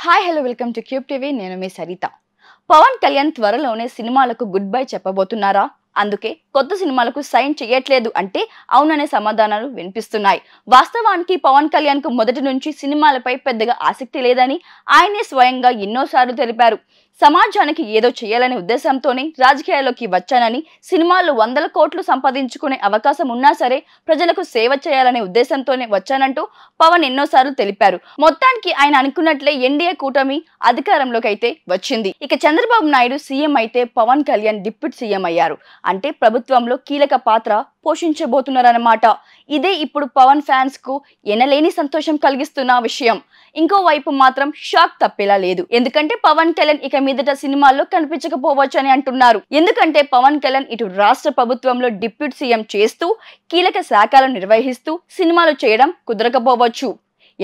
Hi hello welcome to cube TV. నేను మీ సరిత. పవన్ కళ్యాణ్ త్వరలోనే సినిమాలకు గుడ్ బై చెప్పబోతున్నారా? అందుకే కొత్త సినిమాలకు సైన్ చేయట్లేదు అంటే అవుననే సమాధానాలు వినిపిస్తున్నాయి. వాస్తవానికి పవన్ కళ్యాణ్ కు మొదటి నుంచి సినిమాలపై పెద్దగా ఆసక్తి లేదని ఆయనే స్వయంగా ఎన్నోసార్లు తెలిపారు. సమాజానికి ఏదో చేయాలనే ఉద్దేశంతోనే రాజకీయాల్లోకి వచ్చానని, సినిమాల్లో 100 కోట్లు సంపాదించుకునే అవకాశం ఉన్నా సరే ప్రజలకు సేవ చేయాలనే ఉద్దేశంతోనే వచ్చానంటూ పవన్ ఎన్నోసార్లు తెలిపారు. మొత్తానికి ఆయన అనుకున్నట్లే ఎన్డీఏ కూటమి అధికారంలోకి అయితే వచ్చింది. ఇక చంద్రబాబు నాయుడు సీఎం అయితే పవన్ కళ్యాణ్ డిప్యూటీ సీఎం అయ్యారు. అంటే ప్రభుత్వంలో కీలక పాత్ర పోషించబోతున్నారన్నమాట. ఇదే ఇప్పుడు పవన్ ఫ్యాన్స్ కు ఎనలేని సంతోషం కలిగిస్తున్న విషయం. ఇంకోవైపు మాత్రం షాక్ తప్పేలా లేదు. ఎందుకంటే పవన్ కళ్యాణ్ ఇక మీదట సినిమాల్లో కనిపించకపోవచ్చు అని అంటున్నారు. ఎందుకంటే పవన్ కళ్యాణ్ ఇటు రాష్ట్ర ప్రభుత్వంలో డిప్యూటీ సీఎం చేస్తూ కీలక శాఖలను నిర్వహిస్తూ సినిమాలు చేయడం కుదరకపోవచ్చు.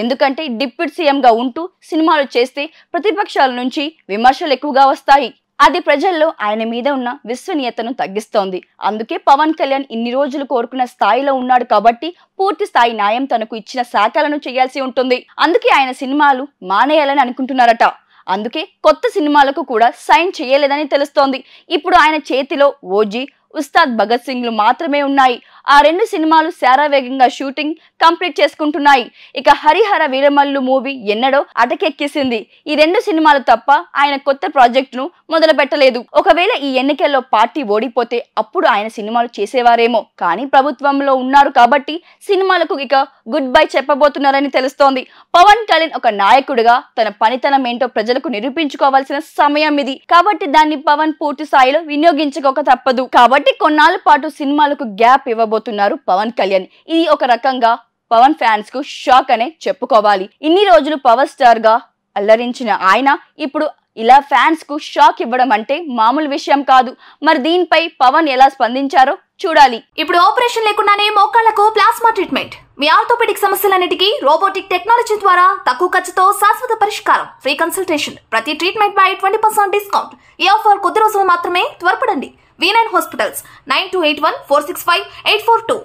ఎందుకంటే డిప్యూటీ సీఎం గా ఉంటూ సినిమాలు చేస్తే ప్రతిపక్షాల నుంచి విమర్శలు ఎక్కువగా వస్తాయి. అది ప్రజల్లో ఆయన మీద ఉన్న విశ్వనీయతను తగ్గిస్తోంది. అందుకే పవన్ కళ్యాణ్ ఇన్ని రోజులు కోరుకున్న స్థాయిలో ఉన్నాడు కాబట్టి పూర్తి స్థాయి న్యాయం తనకు ఇచ్చిన శాఖలను చేయాల్సి ఉంటుంది. అందుకే ఆయన సినిమాలు మానేయాలని అనుకుంటున్నారట. అందుకే కొత్త సినిమాలకు కూడా సైన్ చేయలేదని తెలుస్తోంది. ఇప్పుడు ఆయన చేతిలో ఓజీ, ఉస్తాద్ భగత్ సింగ్లు మాత్రమే ఉన్నాయి. ఆ 2 సినిమాలు శారవేగంగా షూటింగ్ కంప్లీట్ చేసుకుంటున్నాయి. ఇక హరిహర వీరమల్లు మూవీ ఎన్నడో అటకెక్కేసింది. ఈ 2 సినిమాలు తప్ప ఆయన కొత్త ప్రాజెక్టును మొదలు పెట్టలేదు. ఒకవేళ ఈ ఎన్నికల్లో పార్టీ ఓడిపోతే అప్పుడు ఆయన సినిమాలు చేసేవారేమో. కానీ ప్రభుత్వంలో ఉన్నారు కాబట్టి సినిమాలకు ఇక గుడ్ బై చెప్పబోతున్నారని తెలుస్తోంది. పవన్ కళ్యాణ్ ఒక నాయకుడిగా తన పనితనం ఏంటో ప్రజలకు నిరూపించుకోవాల్సిన సమయం ఇది. కాబట్టి దాన్ని పవన్ పూర్తి స్థాయిలో వినియోగించుకోక తప్పదు. కాబట్టి కొన్నాళ్ళ పాటు సినిమాలకు గ్యాప్ ఇవ్వబోతున్నారు పవన్ కళ్యాణ్. ఇది ఒక రకంగా పవన్ ఫ్యాన్స్ కు షాక్ అనే చెప్పుకోవాలి. ఇన్ని రోజులు పవర్ స్టార్ గా అల్లరించిన ఆయన ఇప్పుడు ఇలా ఫ్యాన్స్ కు షాక్ ఇవ్వడం అంటే మామూలు విషయం కాదు. మరి దీనిపై పవన్ ఎలా స్పందించారో చూడాలి. ఇప్పుడు ఆపరేషన్ లేకుండానే మోకాళ్లకు ప్లాస్మా ట్రీట్మెంట్. మీ ఆర్థోపెడిక్ సమస్యలన్నిటికీ రోబోటిక్ టెక్నాలజీ ద్వారా తక్కువ ఖర్చుతో శాశ్వత పరిష్కారం. Free consultation. ప్రతి ట్రీట్మెంట్ పై 20% డిస్కౌంట్. ఈ ఆఫర్ కొద్ది రోజులు మాత్రమే. త్వరపడండి. V9 hospitals 9281 465 842.